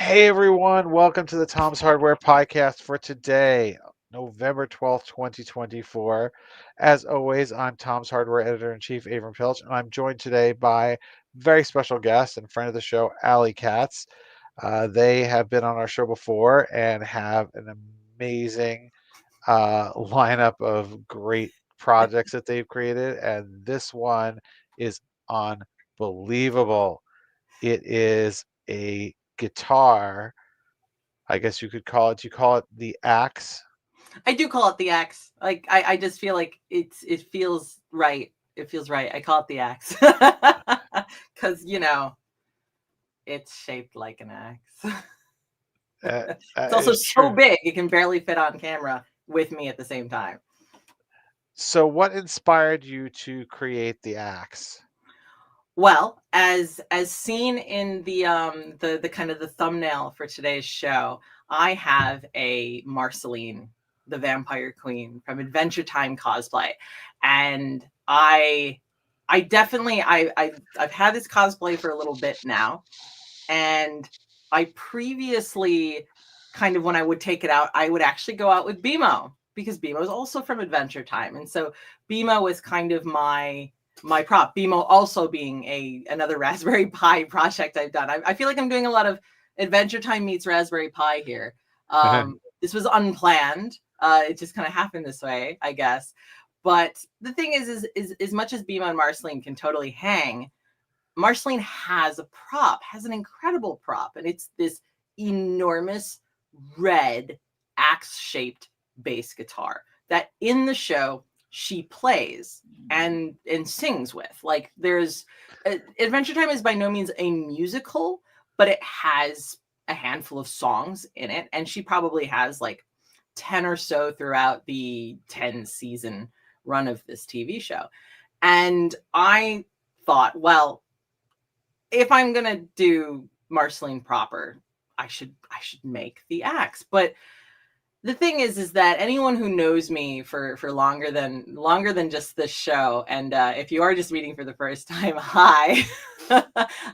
Hey everyone, welcome to the Tom's Hardware podcast for today, November 12th, 2024. As always, I'm Tom's Hardware Editor-in-Chief, Avram Pilch, and I'm joined today by very special guest and friend of the show, Allie Katz. They have been on our show before and have an amazing lineup of great projects that they've created, and this one is unbelievable. It is a guitar. I guess you could call it. You call it the axe. I do call it the axe. Like I just feel like it feels right. It feels right. I call it the axe because it's shaped like an axe. Uh, It's also it's so true. big it can barely fit on camera with me at the same time. So, what inspired you to create the axe? Well, as seen in the kind of the thumbnail for today's show, I have a Marceline the Vampire Queen from Adventure Time cosplay, and I definitely I've had this cosplay for a little bit now, and I previously kind of when I would take it out, I would actually go out with BMO because BMO is also from Adventure Time, and so BMO was kind of my prop. BMO also being another Raspberry Pi project I've done. I feel like I'm doing a lot of Adventure Time meets Raspberry Pi here. This was unplanned. It just kind of happened this way, I guess. But the thing is as much as BMO and Marceline can totally hang, Marceline has a prop, has an incredible prop, and it's this enormous red axe-shaped bass guitar that in the show she plays and sings with. Like there's Adventure Time is by no means a musical, but it has a handful of songs in it, and she probably has like 10 or so throughout the 10 season run of this TV show. And I thought, well, if I'm gonna do Marceline proper, I should make the axe. But the thing is that anyone who knows me for longer than just this show, and if you are just meeting for the first time, hi,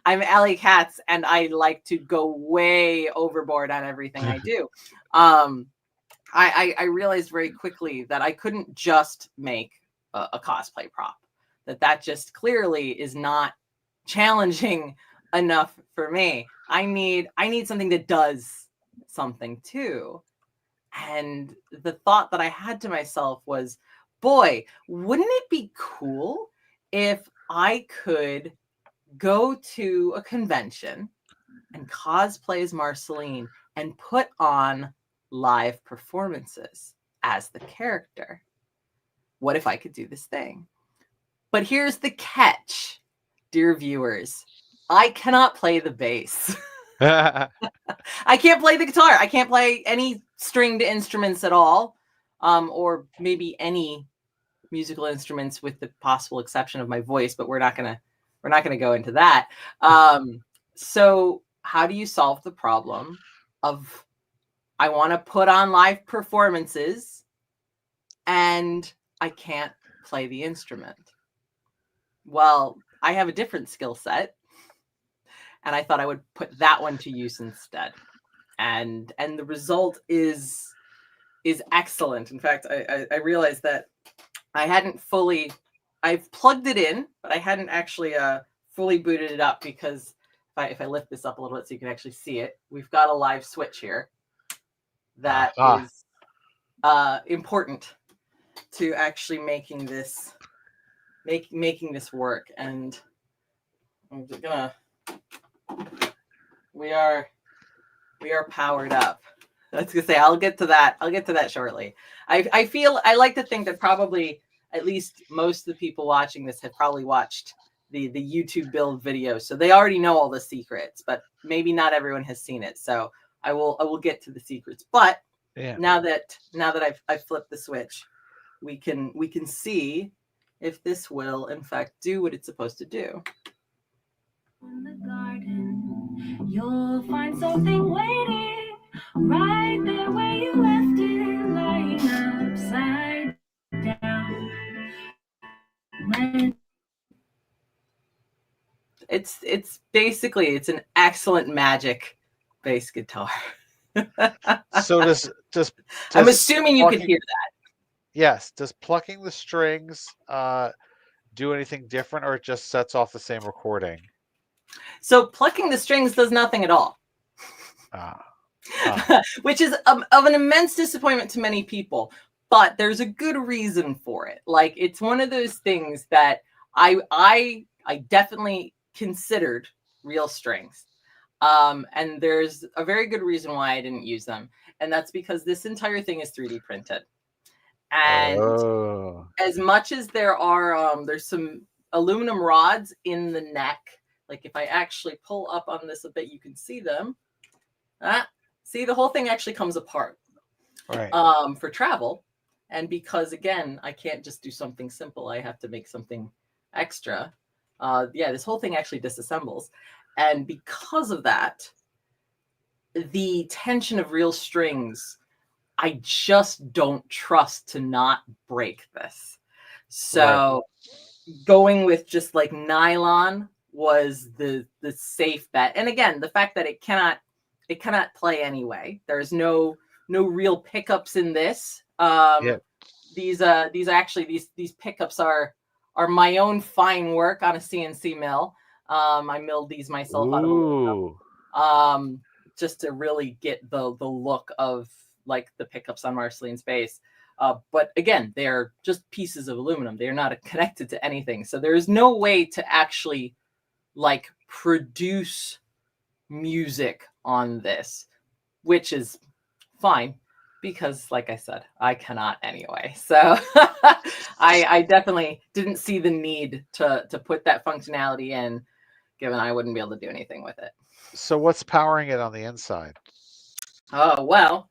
I'm Allie Katz, and I like to go way overboard on everything I do. Um, I realized very quickly that I couldn't just make a cosplay prop. That just clearly is not challenging enough for me. I need something that does something too. And the thought that I had to myself was, boy, wouldn't it be cool if I could go to a convention and cosplay as Marceline and put on live performances as the character? What if I could do this thing? But here's the catch, dear viewers. I cannot play the bass. I can't play the guitar. I can't play any stringed instruments at all, or maybe any musical instruments with the possible exception of my voice. But we're not gonna go into that. So how do you solve the problem of I want to put on live performances and I can't play the instrument? Well, I have a different skill set, and I thought I would put that one to use instead. And the result is excellent. In fact, I realized that I've plugged it in, but I hadn't actually fully booted it up because if I lift this up a little bit so you can actually see it, we've got a live switch here that Ah, is important to actually making this work. And I'm just gonna we are powered up. I was gonna say I'll get to that. I'll get to that shortly. I feel I like to think that probably at least most of the people watching this have probably watched the YouTube build video, so they already know all the secrets. But maybe not everyone has seen it. So I will get to the secrets. But yeah. now that I've flipped the switch, we can see if this will in fact do what it's supposed to do. In the garden, you'll find something waiting right there where you left it, lying upside down. When it's an excellent magic bass guitar. So I'm does assuming you could plucking, hear that. yes, does plucking the strings do anything different, or it just sets off the same recording? So plucking the strings does nothing at all. Ah, huh. Which is of an immense disappointment to many people. But there's a good reason for it. Like, it's one of those things that I definitely considered real strings. And there's a very good reason why I didn't use them. And that's because this entire thing is 3D printed. And Oh, as much as there's some aluminum rods in the neck. Like, if I actually pull up on this a bit, you can see them. See, the whole thing actually comes apart right. for travel. And because, again, I can't just do something simple, I have to make something extra. This whole thing actually disassembles. And because of that, the tension of real strings, I just don't trust to not break this. Right. So going with just like nylon was the safe bet. And again, the fact that it cannot play anyway. There's no real pickups in this. Yeah. These pickups are my own fine work on a CNC mill. I milled these myself out of aluminum. Ooh. Just to really get the look of like the pickups on Marceline's bass. But again, they're just pieces of aluminum. They're not connected to anything. So there is no way to actually like produce music on this, which is fine because, like I said, I cannot anyway. So I definitely didn't see the need to put that functionality in, given I wouldn't be able to do anything with it. So what's powering it on the inside? Oh, well,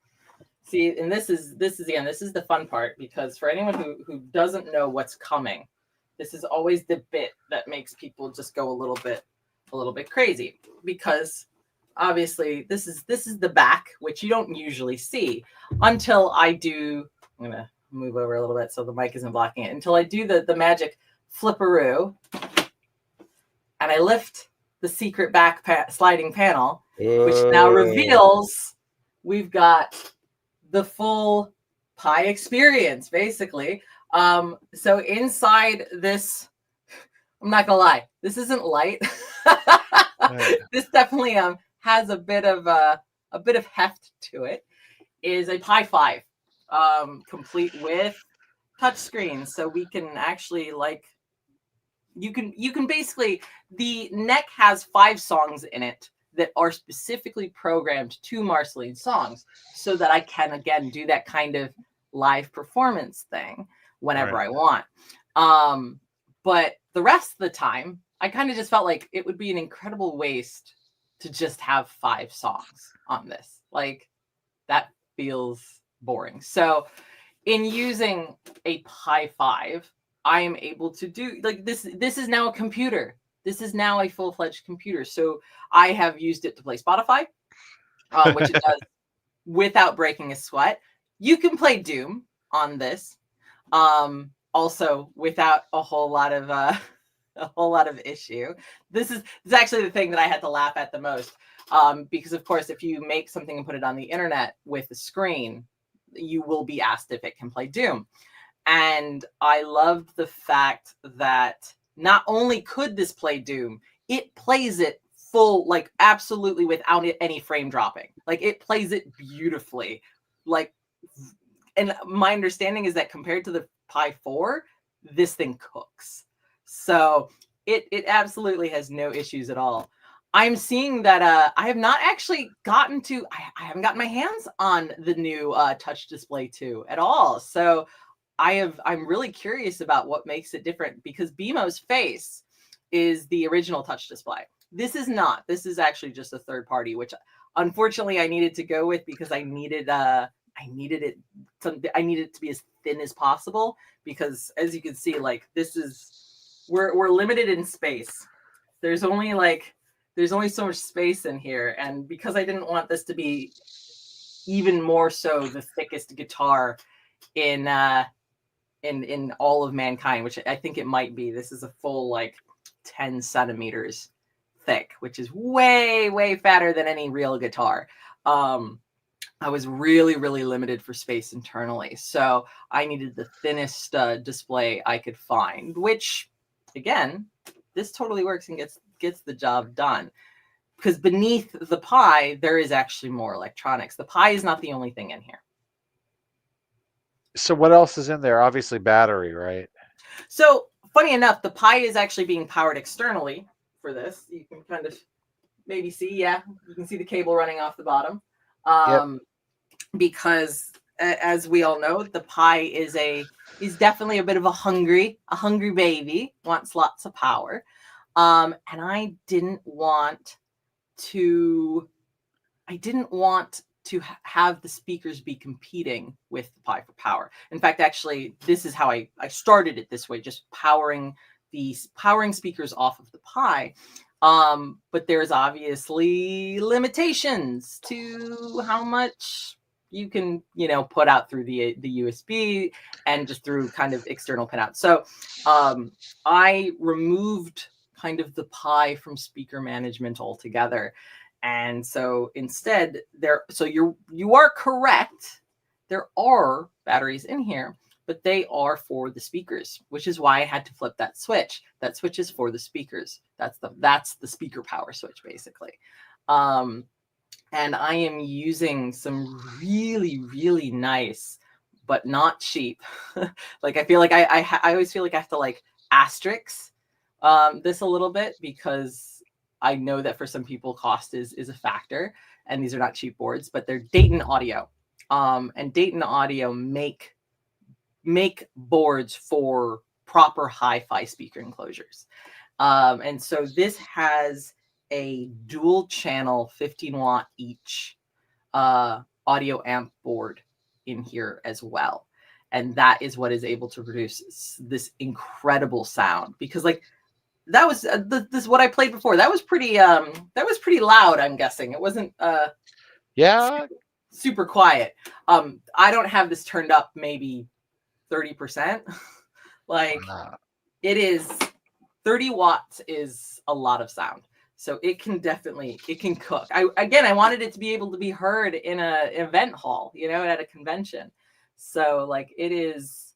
see, and this is the fun part, because for anyone who doesn't know what's coming, this is always the bit that makes people just go a little bit crazy, because obviously this is the back, which you don't usually see until I do. I'm gonna move over a little bit so the mic isn't blocking it, until I do the magic flipperoo and I lift the secret back sliding panel, which now reveals we've got the full pie experience, basically. So inside this, I'm not gonna lie, this isn't light. This definitely has a bit of heft to it. Is a Pi 5, complete with touchscreen, so we can actually like you can basically, the neck has 5 songs in it that are specifically programmed to Marceline songs, so that I can again do that kind of live performance thing whenever Right. I want. But the rest of the time, I kind of just felt like it would be an incredible waste to just have 5 songs on this. Like, that feels boring. So in using a Pi 5, I am able to do like this. This is now a computer. This is now a full-fledged computer. So I have used it to play Spotify, which it does without breaking a sweat. You can play Doom on this, also without a whole lot of issue. This is actually the thing that I had to laugh at the most, because of course, if you make something and put it on the internet with a screen, you will be asked if it can play Doom. And I loved the fact that not only could this play Doom, it plays it full, like absolutely without any frame dropping. Like, it plays it beautifully. Like, and my understanding is that compared to the Pi 4, this thing cooks. So it absolutely has no issues at all. I'm seeing that I have not actually gotten to, I haven't gotten my hands on the new touch display 2 at all. So I'm really curious about what makes it different, because BMO's face is the original touch display. This is not. This is actually just a third party, which unfortunately I needed to go with because I needed it to be as thin as possible, because as you can see, like, this is, we're limited in space. There's only so much space in here, and because I didn't want this to be even more so the thickest guitar in all of mankind, which I think it might be. This is a full like 10 centimeters thick, which is way, way fatter than any real guitar. I was really, really limited for space internally. So I needed the thinnest display I could find, which, again, this totally works and gets the job done. Because beneath the Pi, there is actually more electronics. The Pi is not the only thing in here. So what else is in there? Obviously battery, right? So funny enough, the Pi is actually being powered externally for this. You can kind of maybe see, yeah, you can see the cable running off the bottom. Yep. Because as we all know, the Pi is definitely a bit of a hungry baby, wants lots of power. And I didn't want to have the speakers be competing with the Pi for power. In fact, actually, this is how I started it this way, just powering speakers off of the Pi. But there's obviously limitations to how much you can, put out through the USB and just through kind of external pinouts. So I removed kind of the Pi from speaker management altogether. And so instead, you are correct. There are batteries in here, but they are for the speakers, which is why I had to flip that switch. That switch is for the speakers. That's the speaker power switch, basically. And I am using some really, really nice, but not cheap. Like I feel like I always feel like I have to like asterisk this a little bit, because I know that for some people cost is a factor, and these are not cheap boards, but they're Dayton Audio. And Dayton Audio make boards for proper hi-fi speaker enclosures. And so this has a dual channel 15 watt each audio amp board in here as well. And that is what is able to produce this incredible sound, because like that was this what I played before. That was pretty loud, I'm guessing. It wasn't Yeah. super quiet. I don't have this turned up maybe 30%. Like it is 30 watts is a lot of sound. So it can cook. I wanted it to be able to be heard in an event hall, at a convention. So like it is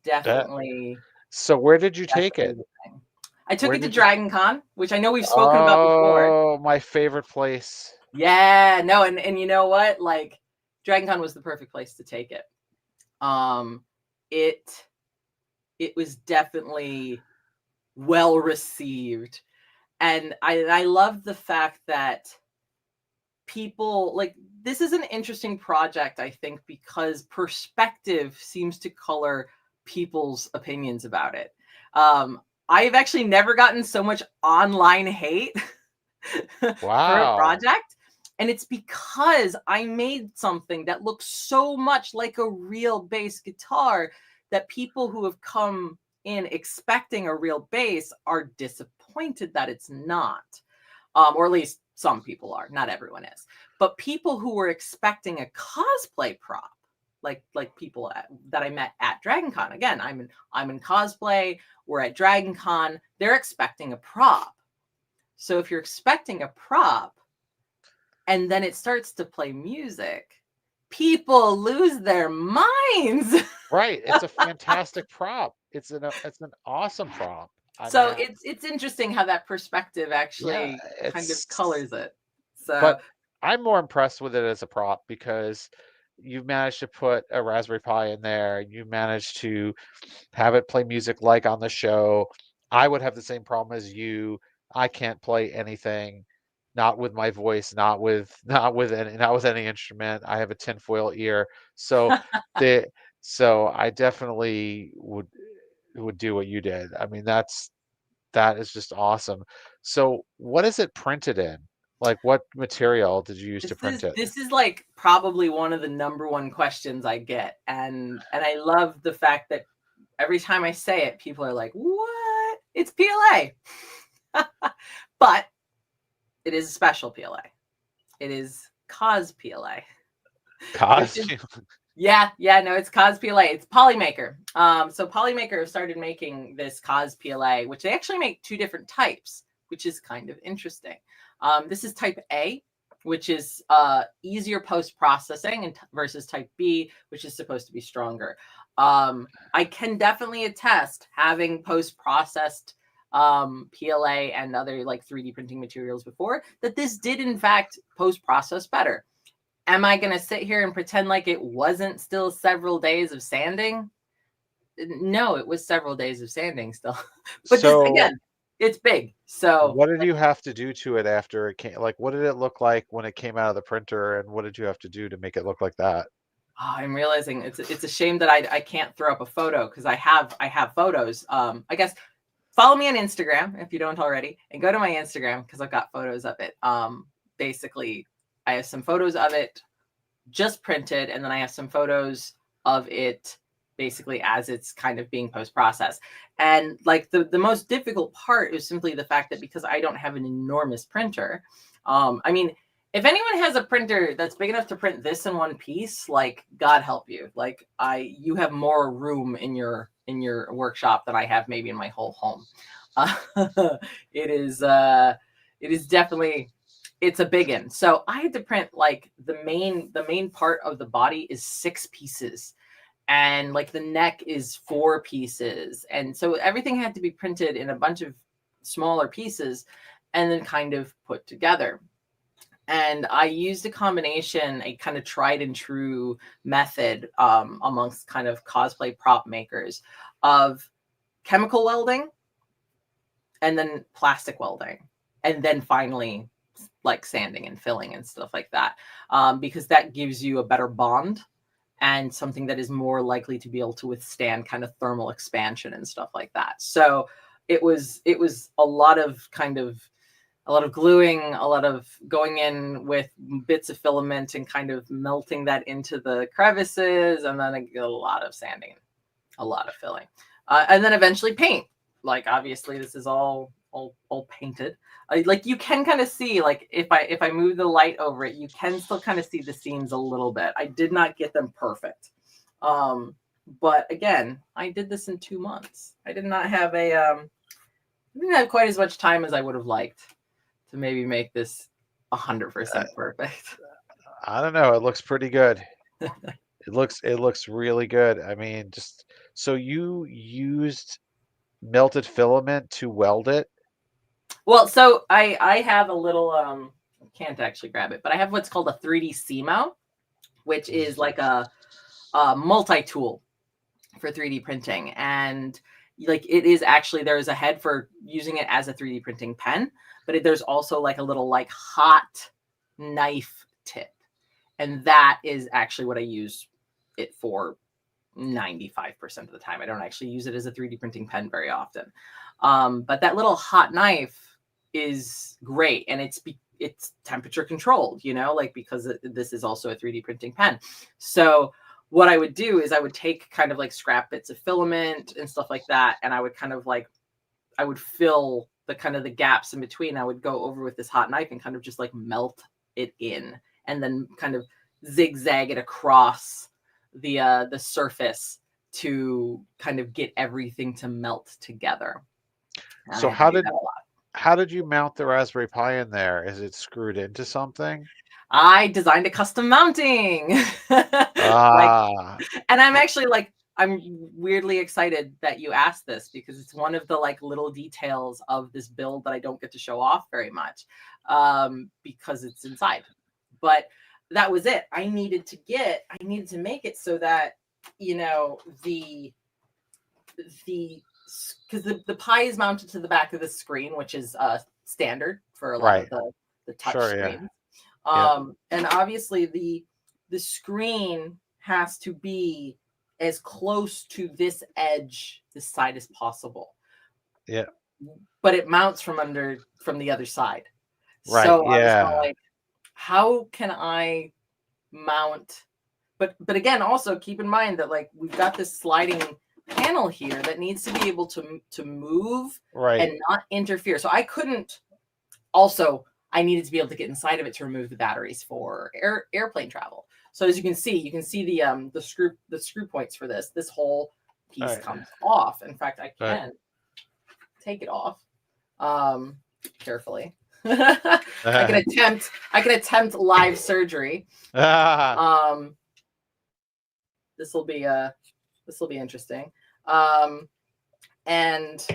definitely. So where did you take it? I took it to Dragon Con, which I know we've spoken about before. Oh, my favorite place. Yeah, no, and you know what? Like Dragon Con was the perfect place to take it. It was definitely well received. And I love the fact that people like this is an interesting project, I think, because perspective seems to color people's opinions about it. I've actually never gotten so much online hate for a project. And it's because I made something that looks so much like a real bass guitar that people who have come in expecting a real bass are disappointed that it's not. Or at least some people are, not everyone is. But people who were expecting a cosplay prop, like people that I met at Dragon Con. Again, I'm in cosplay, we're at Dragon Con, they're expecting a prop. So if you're expecting a prop and then it starts to play music, people lose their minds. Right. It's a fantastic prop. It's an awesome prop. So it's interesting how that perspective actually kind of colors it. So, but I'm more impressed with it as a prop because you've managed to put a Raspberry Pi in there. You managed to have it play music like on the show. I would have the same problem as you. I can't play anything, not with my voice, not with any instrument. I have a tinfoil ear, so I definitely would do what you did. I mean, that is just awesome. So, what is it printed in? Like, what material did you use to print it? This is like probably one of the number one questions I get, and I love the fact that every time I say it, people are like, "What? It's PLA," but it is a special PLA. It is Cos PLA. Cos. Yeah, no, it's Cos PLA. It's Polymaker. So Polymaker started making this Cos PLA, which they actually make two different types. which is kind of interesting. This is type A, which is easier post-processing, and versus type B, which is supposed to be stronger. I can definitely attest, having post-processed PLA and other like 3D printing materials before, that this did in fact post-process better. Am I going to sit here and pretend like it wasn't still several days of sanding? No, it was several days of sanding still. But this, So again, it's big. So what did you have to do to it after it came? Like, what did it look like when it came out of the printer, and what did you have to do to make it look like that? I'm realizing it's a shame that I can't throw up a photo, because I have photos. I guess follow me on Instagram if you don't already, and go to my Instagram because I've got photos of it. Basically, I have some photos of it just printed, and then I have some photos of it basically as it's kind of being post-processed. And like the most difficult part is simply the fact that because I don't have an enormous printer, I mean, if anyone has a printer that's big enough to print this in one piece, like, God help you. Like, you have more room in your workshop than I have maybe in my whole home. It is definitely, it's a big one. So I had to print like the main part of the body is 6 pieces, and like the neck is 4 pieces, and so everything had to be printed in a bunch of smaller pieces and then kind of put together. And I used a combination, a kind of tried and true method amongst kind of cosplay prop makers, of chemical welding and then plastic welding, and then finally like sanding and filling and stuff like that, because that gives you a better bond and something that is more likely to be able to withstand kind of thermal expansion and stuff like that. So it was a lot of gluing, a lot of going in with bits of filament and kind of melting that into the crevices, and then a lot of sanding, a lot of filling, and then eventually paint. Like, obviously this is all painted. Like, you can kind of see, like, if I move the light over it, you can still kind of see the seams a little bit. I did not get them perfect. But again, I did this in 2 months. I did not have didn't have quite as much time as I would have liked to maybe make this 100% perfect. I don't know. It looks pretty good. It looks really good. I mean, just so you used melted filament to weld it? Well, so I have a little can't actually grab it, but I have what's called a 3D CMO, which is like a multi-tool for 3D printing. And like, it is actually, there's a head for using it as a 3D printing pen, but there's also like a little like hot knife tip. And that is actually what I use it for 95% of the time. I don't actually use it as a 3D printing pen very often. But that little hot knife is great, and it's temperature controlled, like, because this is also a 3D printing pen. So what I would do is I would take kind of like scrap bits of filament and stuff like that, and I would kind of like, I would fill the kind of the gaps in between. I would go over with this hot knife and kind of just like melt it in, and then kind of zigzag it across the surface to kind of get everything to melt together. And I So had to do that a lot. how did you mount the Raspberry Pi in there? Is it screwed into something? I designed a custom mounting. Like, Ah, and I'm actually like, I'm weirdly excited that you asked this, because it's one of the like little details of this build that I don't get to show off very much, because it's inside. But that was it. I needed to make it so that, the because the Pi is mounted to the back of the screen, which is standard for a lot of right. the touch Sure, yeah. screens. Yep. And obviously the screen has to be as close to this edge, this side, as possible. Yeah. But it mounts from the other side. Right. So I was kind of Yeah. like, how can I mount? But again, also keep in mind that like we've got this sliding panel here that needs to be able to move Right. and not interfere. So I couldn't. Also, I needed to be able to get inside of it to remove the batteries for airplane travel. So as you can see the screw points for this whole piece Right. comes off. In fact, I Right. can take it off. carefully. I can attempt live surgery. This will be interesting. And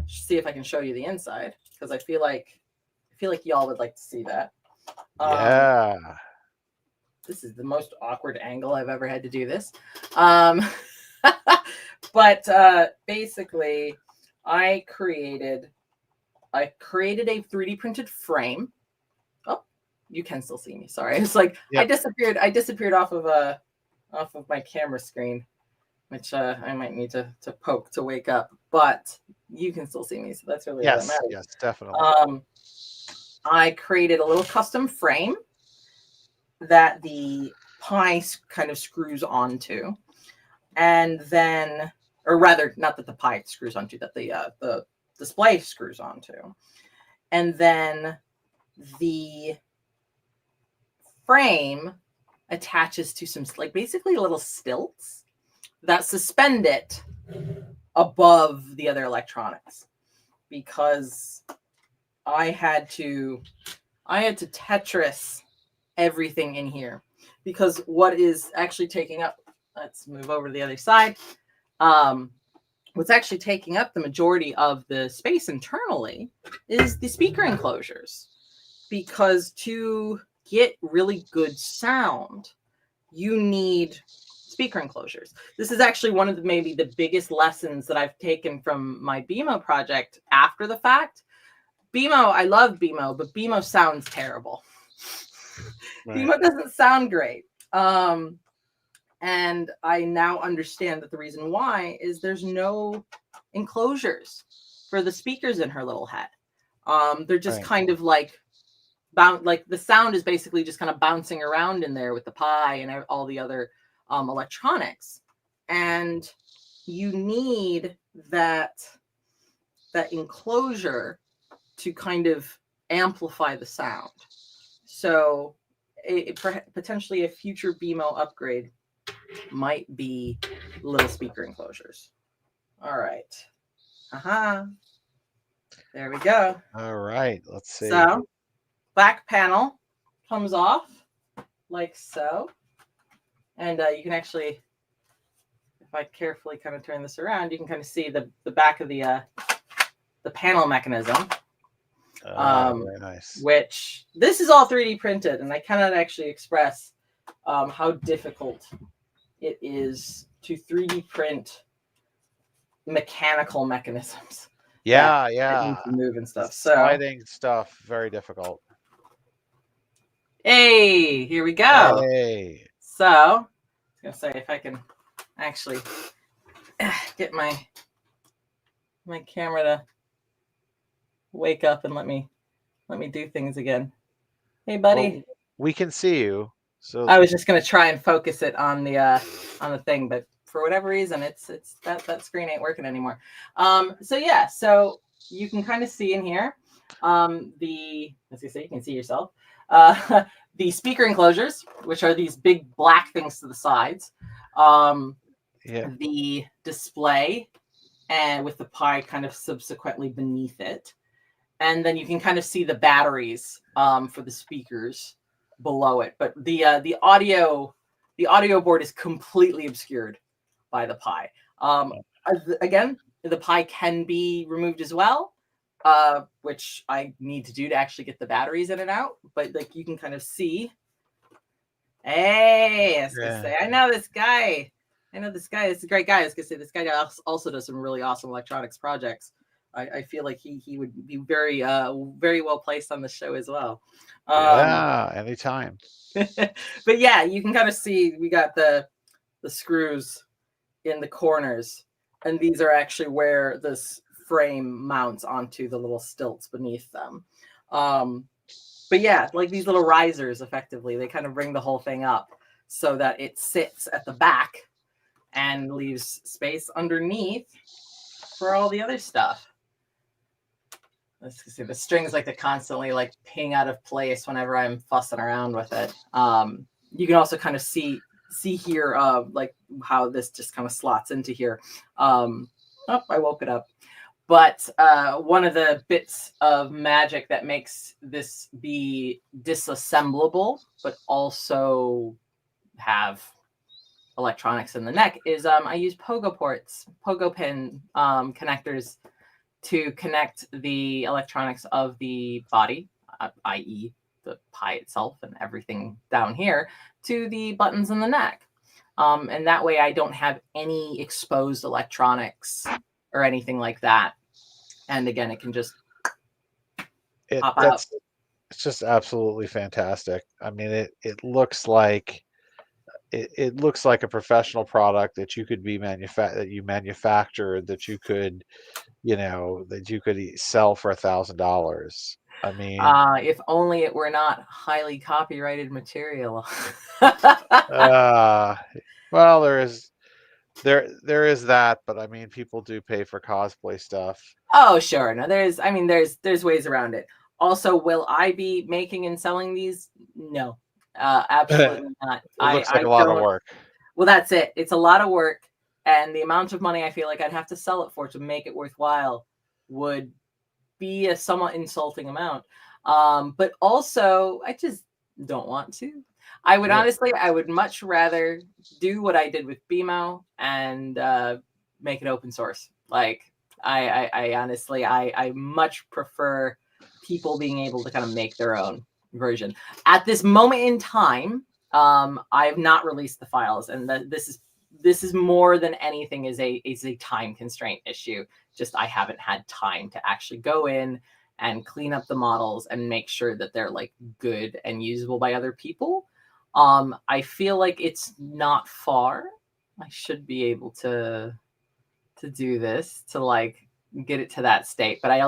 see if I can show you the inside, because I feel like y'all would like to see that. Yeah. This is the most awkward angle I've ever had to do this. But basically, I created a 3D printed frame. Oh, you can still see me. Sorry, it's like yep. I disappeared off of my camera screen, which I might need to poke to wake up. But you can still see me, so that's really all that matters. Yes, definitely. I created a little custom frame that the pie kind of screws onto, and then, or rather, not that the pie screws onto, that the display screws onto, and then the frame attaches to some, like, basically little stilts that suspend it above the other electronics, because I had to Tetris everything in here, because what is actually taking up, let's move over to the other side, what's actually taking up the majority of the space internally is the speaker enclosures, because to get really good sound, you need speaker enclosures. This is actually one of maybe the biggest lessons that I've taken from my BMO project after the fact. BMO, I love BMO, but BMO sounds terrible. Right. BMO doesn't sound great. And I now understand that the reason why is there's no enclosures for the speakers in her little head. They're just kind of like the sound is basically just kind of bouncing around in there with the pie and all the other electronics. And you need that enclosure to kind of amplify the sound. So potentially a future BMO upgrade might be little speaker enclosures. All right. There we go. All right. Let's see. So back panel comes off like so. And you can actually, if I carefully kind of turn this around, you can kind of see the back of the panel mechanism. Very nice. Which this is all 3D printed, and I cannot actually express how difficult it is to 3D print mechanical mechanisms. Yeah. That move and stuff. Sliding stuff, very difficult. Hey, here we go. Hey. So, I was gonna say, if I can actually get my camera to wake up and let me do things again. Hey, buddy. Well, we can see you. So I was just gonna try and focus it on the thing, but for whatever reason, it's that screen ain't working anymore. So yeah, so you can kind of see in here as you say, you can see yourself. The speaker enclosures, which are these big black things to the sides. The display, and with the pie kind of subsequently beneath it. And then you can kind of see the batteries for the speakers below it. But the audio board is completely obscured by the pie. Again, the pie can be removed as well, which I need to do to actually get the batteries in and out. But like you can kind of see. Hey, I was gonna say, I know this guy. It's a great guy. I was gonna say, this guy also does some really awesome electronics projects. I feel like he would be very well placed on the show as well. Anytime. But yeah, you can kind of see we got the screws in the corners, and these are actually where this frame mounts onto the little stilts beneath them. But yeah, like these little risers, effectively, they kind of bring the whole thing up so that it sits at the back and leaves space underneath for all the other stuff. Let's see, the strings like to constantly like ping out of place whenever I'm fussing around with it. You can also kind of see here like how this just kind of slots into here. I woke it up. But one of the bits of magic that makes this be disassemblable, but also have electronics in the neck is I use pogo ports, pogo pin connectors to connect the electronics of the body, i.e. the pie itself and everything down here, to the buttons in the neck. And that way I don't have any exposed electronics or anything like that. And again, it can just pop out. It's just absolutely fantastic. I mean, it looks like it looks like a professional product that you could that you manufactured, that you could, that you could sell for $1,000. I mean, If only it were not highly copyrighted material. uh, well, there is that, but I mean, people do pay for cosplay stuff. Oh, sure. No, there's ways around it. Also, will I be making and selling these? No, It absolutely not. looks like I a lot of don't. work. Well, that's it. It's a lot of work, and the amount of money I feel like I'd have to sell it for to make it worthwhile would be a somewhat insulting amount. But also, I just don't want to. I would Yeah. honestly, I would much rather do what I did with BMO and make it open source. Like, I honestly, I much prefer people being able to kind of make their own version. At this moment in time, I have not released the files, and this is more than anything is a time constraint issue. Just I haven't had time to actually go in and clean up the models and make sure that they're like good and usable by other people. I feel like it's not far. I should be able to do this, to like get it to that state. But I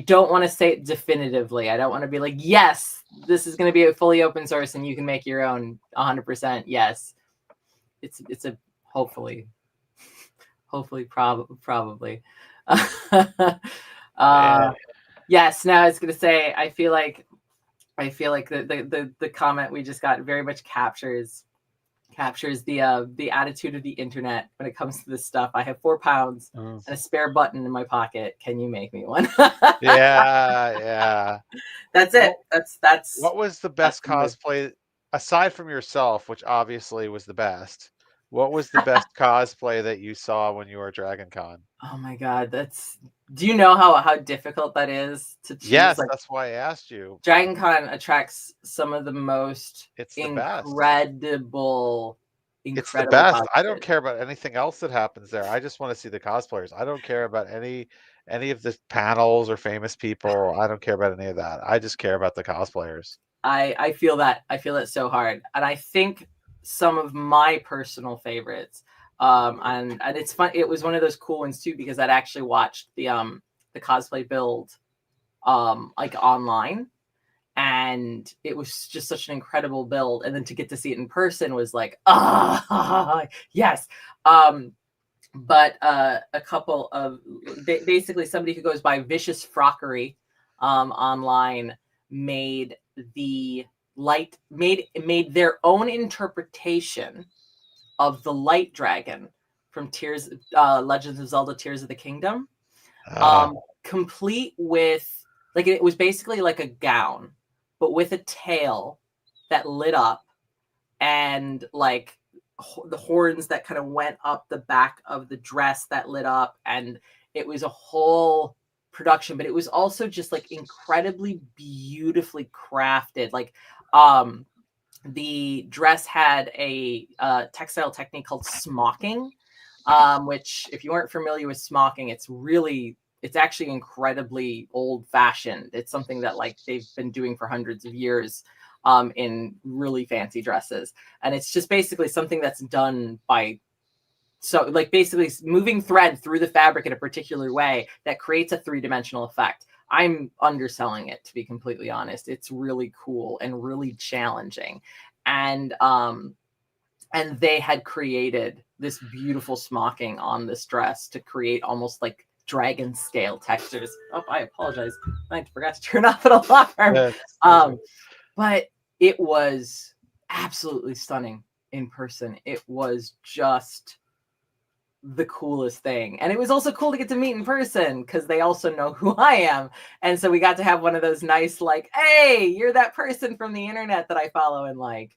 don't want to say it definitively. I don't want to be like, yes, this is going to be a fully open source and you can make your own 100%. Yes. It's a hopefully probably. Yeah. Yes. Now I was going to say, I feel like the comment we just got very much captures the attitude of the internet when it comes to this stuff. I have 4 pounds Mm. and a spare button in my pocket. Can you make me one? Yeah. That's it. What was the That's best the move. cosplay aside from yourself, which obviously was the best? What was the best cosplay that you saw when you were at Dragon Con? Oh my god, do you know how difficult that is to choose? Yes, Like, that's why I asked you. Dragon Con attracts some of the most It's the best. incredible It's the incredible best. I don't cosplayers. care about anything else that happens there. I just want to see the cosplayers. I don't care about any of the panels or famous people. I don't care about any of that. I just care about the cosplayers. I feel that. I feel it so hard. And I think some of my personal favorites, and it's fun. It was one of those cool ones too, because I'd actually watched the cosplay build like online, and it was just such an incredible build. And then to get to see it in person was like, ah, yes. But a couple of basically somebody who goes by Vicious Frockery online made the made their own interpretation of the light dragon from Legends of Zelda Tears of the Kingdom, Ah, complete with, like, it was basically like a gown but with a tail that lit up, and like the horns that kind of went up the back of the dress that lit up, and it was a whole production. But it was also just like incredibly beautifully crafted. Like, the dress had a textile technique called smocking, which, if you weren't familiar with smocking, it's actually incredibly old fashioned. It's something that like they've been doing for hundreds of years in really fancy dresses. And it's just basically something that's done by, so like basically moving thread through the fabric in a particular way that creates a 3-dimensional effect. I'm underselling it, to be completely honest. It's really cool and really challenging. And they had created this beautiful smocking on this dress to create almost like dragon scale textures. Oh, I apologize. I forgot to turn off an alarm. that's But it was absolutely stunning in person. It was just the coolest thing. And it was also cool to get to meet in person because they also know who I am. And so we got to have one of those nice, like, hey, you're that person from the internet that I follow and like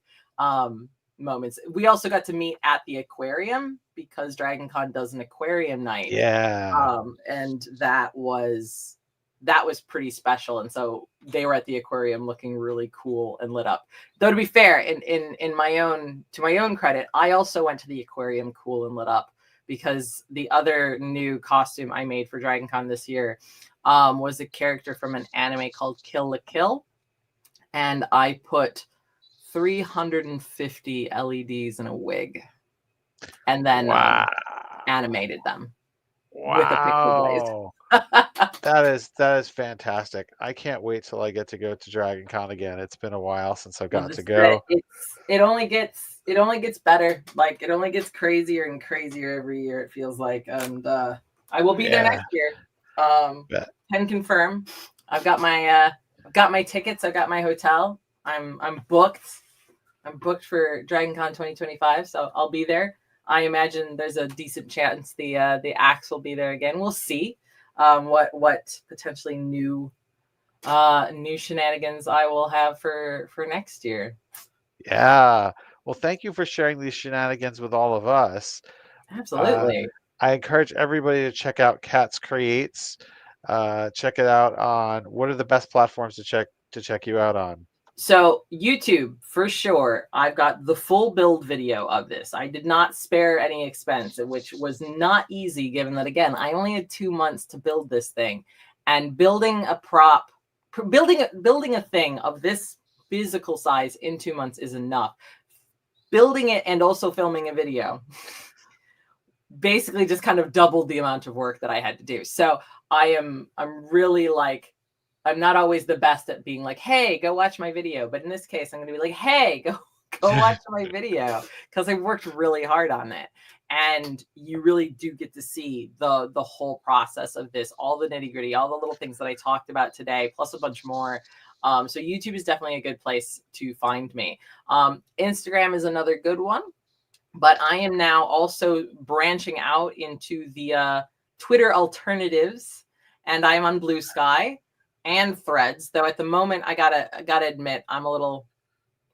moments. We also got to meet at the aquarium because Dragon Con does an aquarium night. Yeah. And that was pretty special. And so they were at the aquarium looking really cool and lit up. Though to be fair, in my own credit, I also went to the aquarium cool and lit up because the other new costume I made for Dragon Con this year was a character from an anime called Kill la Kill. And I put 350 LEDs in a wig and then Wow. animated them with a pixel blaze. Wow. That is fantastic. I can't wait till I get to go to Dragon Con again. It's been a while since I've Well, got this to is it. go. It only gets better. Like it only gets crazier and crazier every year. It feels like, and I will be there Yeah. next year. Bet. Can confirm. I've got my tickets. I've got my hotel. I'm booked. I'm booked for Dragon Con 2025, so I'll be there. I imagine there's a decent chance the acts will be there again. We'll see what potentially new shenanigans I will have for next year. Yeah. Well, thank you for sharing these shenanigans with all of us. Uh, Absolutely. I encourage everybody to check out Katz Creates. Check it out on what are the best platforms to check you out on? So YouTube for sure. I've got the full build video of this. I did not spare any expense, which was not easy given that again, I only had 2 months to build this thing. And building a prop, building a thing of this physical size in 2 months is enough. Building it and also filming a video basically just kind of doubled the amount of work that I had to do. So I'm really like, I'm not always the best at being like, hey, go watch my video. But in this case, I'm going to be like, hey, go watch my video because I worked really hard on it. And you really do get to see the whole process of this, all the nitty gritty, all the little things that I talked about today, plus a bunch more. So YouTube is definitely a good place to find me. Instagram is another good one. But I am now also branching out into the Twitter alternatives, and I'm on Blue Sky and Threads. Though at the moment, I gotta admit, I'm a little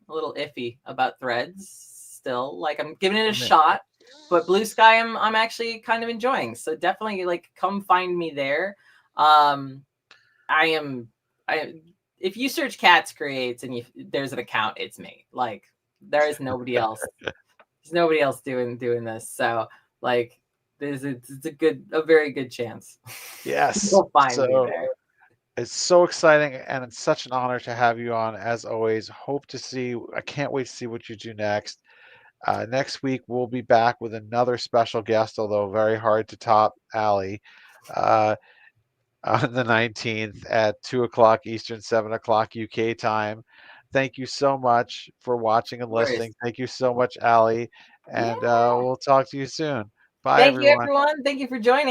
iffy about Threads still. Like I'm giving it a shot, but Blue Sky, I'm actually kind of enjoying. So definitely, like, come find me there. I if you search Katz Creates and there's an account, it's me. Like there is nobody else. There's nobody else doing this. So like it's a very good chance. Yes. You'll find me So there. it's so exciting and it's such an honor to have you on as always. I can't wait to see what you do next. Next week, we'll be back with another special guest, although very hard to top, Allie, uh, on the 19th at 2 o'clock Eastern, 7 o'clock UK time. Thank you so much for watching and Of course. listening. Thank you so much, Allie, Yeah. and we'll talk to you soon. Bye, Thank you, everyone. everyone. Thank you for joining.